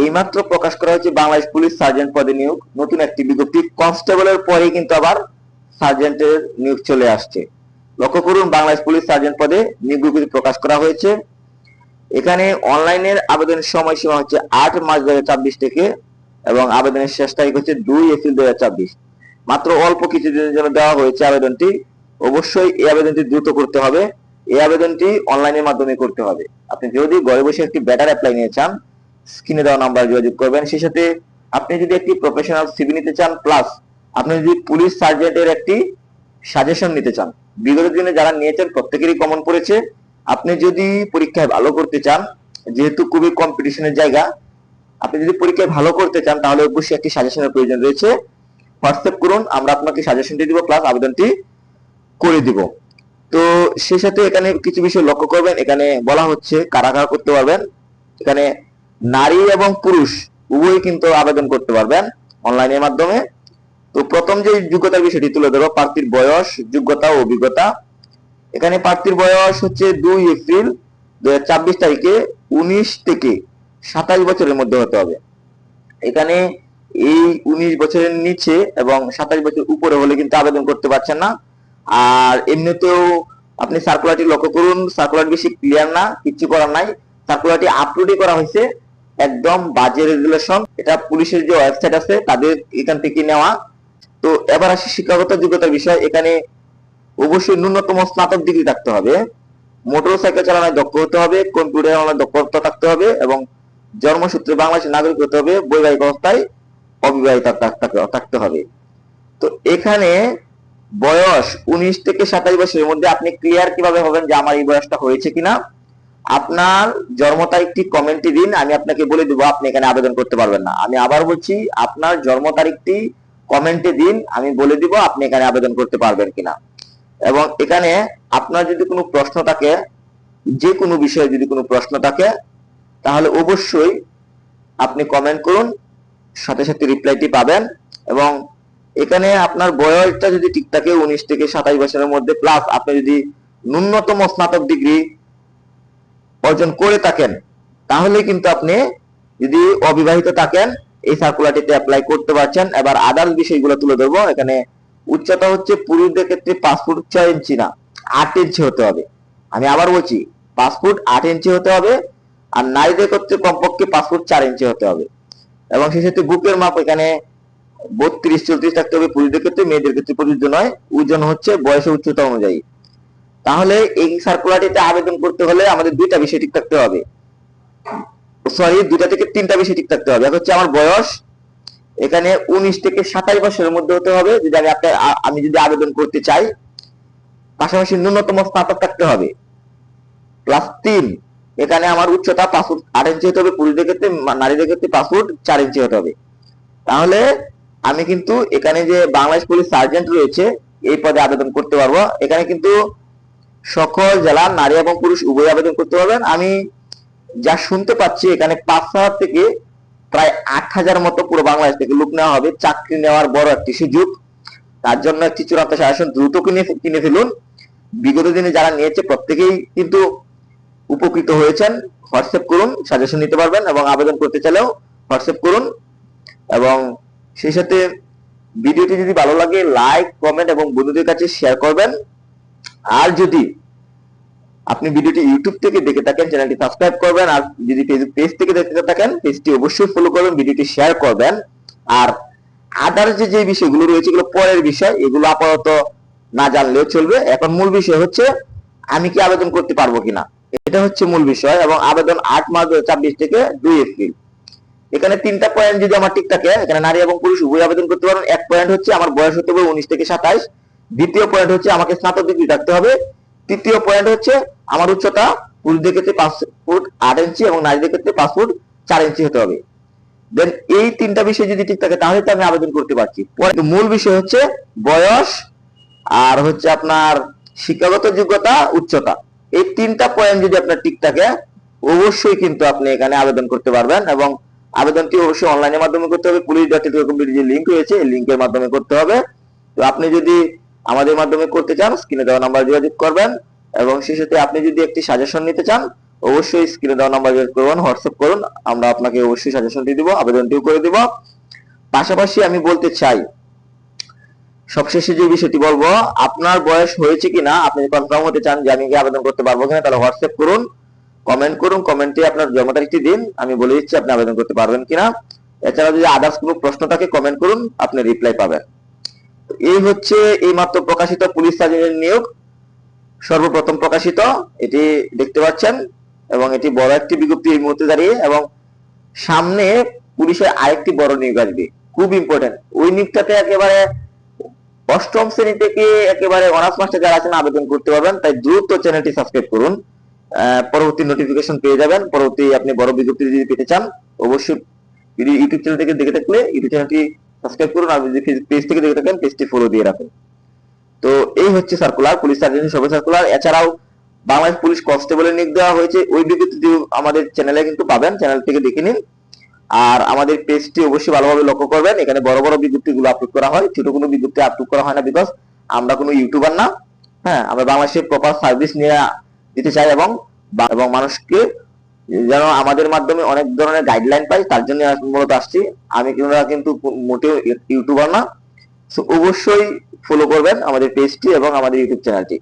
এইমাত্র প্রকাশ করা হয়েছে বাংলাদেশ পুলিশ সার্জেন্ট পদে নিয়োগ, নতুন একটি বিজ্ঞপ্তি। কনস্টেবলের পরেই কিন্তু আবার সার্জেন্টের নিয়োগ চলে আসছে। লক্ষ্য করুন, বাংলাদেশ পুলিশ সার্জেন্ট পদে নিয়োগ বিজ্ঞপ্তি প্রকাশ করা হয়েছে। এখানে অনলাইনের আবেদনের সময়সীমা হচ্ছে 8 মার্চ 2024 থেকে, এবং আবেদনের শেষ তারিখ হচ্ছে 2 এপ্রিল 2024। মাত্র অল্প কিছুদিনের জন্য দেওয়া হয়েছে আবেদনটি। অবশ্যই এই আবেদনটি দ্রুত করতে হবে। এই আবেদনটি অনলাইনের মাধ্যমে করতে হবে। আপনি যদি ঘরে বসে একটি বেটার অ্যাপ্লাই নিতে চান, স্ক্রিনে দেওয়া নাম্বার যোগাযোগ করবেন। সেই সাথে আপনি যদি একটি প্রফেশনাল সিভি নিতে চান, প্লাস আপনি যদি পুলিশ সার্জেন্টের একটি সাজেশন নিতে চান, বিগত দিনে যারা নিয়েছেন প্রত্যেকেরই কমন পড়েছে। আপনি যদি পরীক্ষায় ভালো করতে চান, যেহেতু খুবই কম্পিটিশনের জায়গা, আপনি যদি পরীক্ষায় ভালো করতে চান তাহলে অবশ্যই একটি সাজেশনের প্রয়োজন রয়েছে। হোয়াটসঅ্যাপ করুন, আমরা আপনাকে সাজেশনটি দিব, প্লাস আবেদনটি করে দিব। তো সেই সাথে এখানে কিছু বিষয় লক্ষ্য করবেন। এখানে বলা হচ্ছে কারা কারা করতে পারবেন। এখানে নারী এবং পুরুষ উভয়ই কিন্তু আবেদন করতে পারবেন অনলাইনের মাধ্যমে। তো প্রথম যে যোগ্যতার বিষয়টি তুলে ধরো, প্রার্থীর বয়স, যোগ্যতা ও অভিজ্ঞতা। এখানে প্রার্থীর বয়স হচ্ছে 2 এপ্রিল 2024 তারিখে 19 থেকে 27 বছরের মধ্যে হতে হবে। এখানে এই 19 বছরের নিচে এবং 27 বছর উপরে হলে কিন্তু আবেদন করতে পারছেন না। আর এমনিতেও আপনি সার্কুলারটি লক্ষ্য করুন, সার্কুলার বেশি ক্লিয়ার না, কিছু করার নাই। সার্কুলারটি আপলোডই করা হয়েছে একদম বাজে রেজুলেশন। এটা পুলিশের যে ওয়েবসাইট আছে তাদের এখান থেকে নেওয়া। তো এবার আসি শিক্ষাগত যোগ্যতার বিষয়। এখানে অবশ্যই ন্যূনতম স্নাতক ডিগ্রি থাকতে হবে, মোটরসাইকেল চালানোয় দক্ষ হতে হবে, কম্পিউটার চালানোয় দক্ষতা থাকতে হবে, এবং জন্মসূত্রে বাংলাদেশের নাগরিক হতে হবে, বৈবাহিক অবস্থায় অবিবাহিত থাকতে হবে। তো এখানে বয়স 19 থেকে 27 বছরের মধ্যে আপনি ক্লিয়ার কিভাবে হবেন যে আমার এই বয়সটা হয়েছে কিনা? আপনার জন্ম তারিখটি কমেন্টে দিন, আমি আপনাকে বলে দেবো আপনি এখানে আবেদন করতে পারবেন না। আমি আবার বলছি, আপনার জন্ম তারিখটি কমেন্টে দিন, আমি বলে দিব আপনি এখানে আবেদন করতে পারবেন কিনা। এবং এখানে আপনার যদি কোনো প্রশ্ন থাকে, যে কোনো বিষয়ে যদি কোনো প্রশ্ন থাকে, তাহলে অবশ্যই আপনি কমেন্ট করুন, সাথে সাথে রিপ্লাইটি পাবেন। এবং এখানে আপনার বয়সটা যদি ঠিক থাকে 19 থেকে 27 বছরের মধ্যে, প্লাস আপনি যদি ন্যূনতম স্নাতক ডিগ্রি অর্জন করে থাকেন, তাহলে কিন্তু আপনি, যদি অবিবাহিত থাকেন, এই সার্কুলারটিতে অ্যাপ্লাই করতে পারছেন। এবার আদার্স বিষয়গুলো তুলে ধরবো। এখানে উচ্চতা হচ্ছে পুরুষদের ক্ষেত্রে 5 ফুট 6 ইঞ্চি না, 8 ইঞ্চি হতে হবে। আমি আবার বলছি, 5 ফুট 8 ইঞ্চি হতে হবে। আর নারীদের ক্ষেত্রে কমপক্ষে 5 ফুট 4 ইঞ্চি হতে হবে। এবং সেই সাথে বুকের মাপ এখানে 32-34 থাকতে হবে পুরুষদের ক্ষেত্রে, মেয়েদের ক্ষেত্রে প্রযোজ্য নয়। ওজন হচ্ছে বয়স ও উচ্চতা অনুযায়ী। তাহলে এই সার্কুলারটিতে আবেদন করতে হলে আমাদের দুইটা বিষয় ঠিক থাকতে হবে, সরি, দুইটা থেকে তিনটা বিষয় ঠিক থাকতে হবে। এক হচ্ছে আমার বয়স, এখানে 19 থেকে 27 বছরের মধ্যে হতে হবে যদি আমি যদি আবেদন করতে চাই। পাশাপাশি ন্যূনতম স্নাতক থাকতে হবে। প্লাস 3, এখানে আমার উচ্চতা 5 ফুট 8 ইঞ্চি হতে হবে পুরুষদের ক্ষেত্রে, নারীদের ক্ষেত্রে 5 ফুট 4 ইঞ্চি হতে হবে। তাহলে আমি কিন্তু এখানে যে বাংলাদেশ পুলিশ সার্জেন্ট রয়েছে এই পদে আবেদন করতে পারবো। এখানে কিন্তু সকল জেলার নারী এবং পুরুষ উভয় আবেদন করতে পারবেন। আমি যা শুনতে পাচ্ছি, এখানে 5,000 থেকে প্রায় 8,000 মতো পুরো বাংলাদেশ থেকে লোক নেওয়া হবে। চাকরি নেওয়ার বড় একটি সুযোগ। তার জন্য একটি চূড়ান্ত সাজেশন, দ্রুত কিনে ফেলুন। বিগত দিনে যারা নিয়েছে প্রত্যেকেই কিন্তু উপকৃত হয়েছেন। হোয়াটসঅ্যাপ করুন, সাজেশন নিতে পারবেন, এবং আবেদন করতে চাইলেও হোয়াটসঅ্যাপ করুন। এবং সেই সাথে ভিডিওটি যদি ভালো লাগে, লাইক, কমেন্ট এবং বন্ধুদের কাছে শেয়ার করবেন। আর যদি আপনি ভিডিওটি ইউটিউব থেকে দেখে থাকেন, চ্যানেলটি সাবস্ক্রাইব করবেন। আর যদি ফেসবুক পেজ থেকে দেখতে থাকেন, পেজটি অবশ্যই ফলো করবেন, ভিডিওটি শেয়ার করবেন। আর আদার্স যে বিষয়গুলো রয়েছে এগুলো পরের বিষয়, এগুলো আপাতত না জানলেও চলবে। এখন মূল বিষয় হচ্ছে আমি কি আবেদন করতে পারবো কিনা, এটা হচ্ছে মূল বিষয়। এবং আবেদন 8 মার্চ 2024 থেকে 2 এপ্রিল। এখানে 3টা পয়েন্ট যদি আমার ঠিক থাকে, এখানে নারী এবং পুরুষ উভয় আবেদন করতে পারবেন। এক পয়েন্ট হচ্ছে আমার বয়স হতে হবে 19 থেকে 27। দ্বিতীয় পয়েন্ট হচ্ছে আমাকে স্নাতক ডিগ্রি থাকতে হবে। তৃতীয় পয়েন্ট হচ্ছে আমার উচ্চতা পুরুষদের ক্ষেত্রে 5 ফুট 8 ইঞ্চি এবং নারীদের ক্ষেত্রে 5 ফুট 4 ইঞ্চি হতে হবে। দেন এই 3টা বিষয় যদি ঠিক থাকে তাহলে তো আমি আবেদন করতে পারছি। মূল বিষয় হচ্ছে বয়স, আর হচ্ছে আপনার শিক্ষাগত যোগ্যতা, উচ্চতা। এই 3টা পয়েন্ট যদি আপনার ঠিক থাকে, অবশ্যই কিন্তু আপনি এখানে আবেদন করতে পারবেন। এবং আবেদনটি অবশ্যই অনলাইনের মাধ্যমে করতে হবে। police.ttl.com যে লিংক রয়েছে এই লিংকের মাধ্যমে করতে হবে। তো আপনি যদি আমাদের মাধ্যমে করতে চান, স্ক্রিনে দেওয়া নাম্বার যোগাযোগ করবেন। এবং সেই সাথে আপনি যদি একটি সাজেশন নিতে চান, অবশ্যই স্ক্রিনে দেওয়া নাম্বার বের করুন, হোয়াটসঅ্যাপ করুন, আমরা আপনাকে অবশ্যই সাজেশনটি দিব, আবেদনটিও করে দিব। পাশাপাশি আমি বলতে চাই, সবশেষে যে বিষয়টি বলবো, আপনার বয়স হয়েছে কিনা, আপনি কনফার্ম হতে চান যে আমি কি আবেদন করতে পারবো কিনা, তাহলে হোয়াটসঅ্যাপ করুন, কমেন্ট করুন, কমেন্টে আপনার জন্ম তারিখটি দিন, আমি বলে দিচ্ছি আপনি আবেদন করতে পারবেন কিনা। এছাড়া যদি আদার্স কোনো প্রশ্ন থাকে কমেন্ট করুন, আপনি রিপ্লাই পাবেন। এই হচ্ছে এই মাত্র প্রকাশিত পুলিশ সার্জেন্টের নিয়োগ, সর্বপ্রথম প্রকাশিত, এটি দেখতে পাচ্ছেন, এবং এটি বড় একটি বিজ্ঞপ্তি এই মুহূর্তে দাঁড়িয়ে, এবং সামনে পুলিশের আরেকটি বড় নিয়োগ আসবে, খুব ইম্পর্টেন্ট। ওই নিয়োগটাতে একেবারে অষ্টম শ্রেণী থেকে একেবারে অনার্স মাস্টার যারা আছেন আবেদন করতে পারবেন। তাই দ্রুত চ্যানেলটি সাবস্ক্রাইব করুন, পরবর্তী নোটিফিকেশন পেয়ে যাবেন। পরবর্তী আপনি বড় বিজ্ঞপ্তি যদি পেতে চান অবশ্যই ইউটিউব চ্যানেল থেকে দেখে থাকলে ইউটিউব চ্যানেলটি সাবস্ক্রাইব করুন, আর যদি পেজ থেকে দেখে থাকেন পেজটি ফলো দিয়ে রাখুন। তো এই হচ্ছে সার্কুলার, পুলিশ সার্জেন্ট সর্বে সার্কুলার। এছাড়াও বাংলাদেশ পুলিশ কনস্টেবলের নিয়োগ দেওয়া হয়েছে, ওই বিজ্ঞপ্তি আমাদের চ্যানেলে কিন্তু পাবেন, চ্যানেল থেকে দেখে নিন। আর আমাদের পেজটি অবশ্যই ভালোভাবে লক্ষ্য করবেন, এখানে বড় বড় বিজ্ঞপ্তিগুলো আপলোড করা হয়, ছোট কোনো বিজ্ঞপ্তি আপলোড করা হয় না, বিকজ আমরা কোনো ইউটিউবার না। হ্যাঁ, আমরা বাংলাদেশের প্রপার সার্ভিস নিয়ে দিতে চাই, এবং মানুষকে যেন আমাদের মাধ্যমে অনেক ধরনের গাইডলাইন পাই, তার জন্য মূলত আসছি। আমি কিন্তু মোটেও ইউটিউবার না। অবশ্যই ফলো করবেন আমাদের পেজটি এবং আমাদের ইউটিউব চ্যানেলটি।